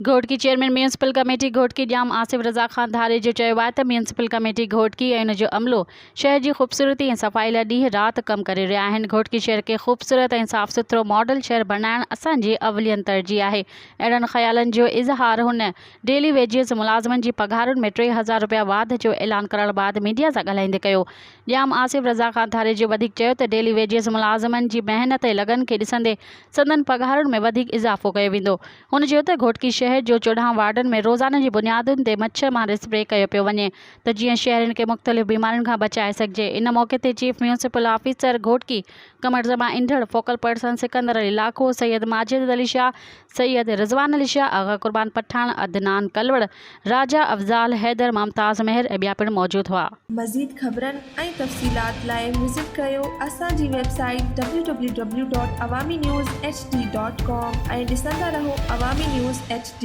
Ghotki chairman municipal committee Ghotki Jam Asif Raza Khan धारे जो चयो आहे त म्यूनिसिपल कमेटी घोटकी ऐं उन जो अमलो शहर जी ख़ूबसूरती ऐं सफ़ाई लाइ ॾींहुं राति कमु करे रहिया आहिनि। घोटकी शहर खे ख़ूबसूरत ऐं साफ़ सुथरो मॉडल शहर बणाइण असांजी अवलियन तरजीह आहे। अहिड़नि ख़्यालनि जो इज़हार हुन डेली वेजेस मुलाज़िमनि जी पघारुनि में 3000 रुपया वाध जो ऐलान करण बैदि मीडिया सां ॻाल्हाईंदे कयो। ॼाम आसिफ रज़ा ख़ान धारे जो वधीक चयो त डेली वेजेस मुलाज़िमनि जी महिनत ऐं लगन खे ॾिसंदे संदन पघारुनि में वधीक इज़ाफ़ो कयो वेंदो। हुन चयो त घोटकी शहर जो 14 वार्डन में रोज़ाना जी बुनियादुनि ते मच्छर मारे स्प्रे कयो पियो वञे त जीअं शहरनि खे मुख़्तलिफ़ बीमारियुनि खां बचाए सघिजे। इन मौक़े ते चीफ म्यूनिसिपल ऑफिसर घोटकी कमर ज़मा इंदड़ फोकल पर्सन सिकंदर अली लाखो, सैयद माजिद अली शाह, सैयद रिज़वान अली शाह, आगा कुर्बान पठान, अदनान कलवड़, राजा अफ़ज़ाल हैदर, मुमताज़ मेहर ऐं ॿिया पिणु मौजूदु हुआ। मज़ीद ख़बरनि ऐं तफ़सीलात लाइ विज़िट कयो असांजी वेबसाइट www.awamiNewsHD.com ऐं ॾिसंदा रहो अवामी न्यूज़ HD।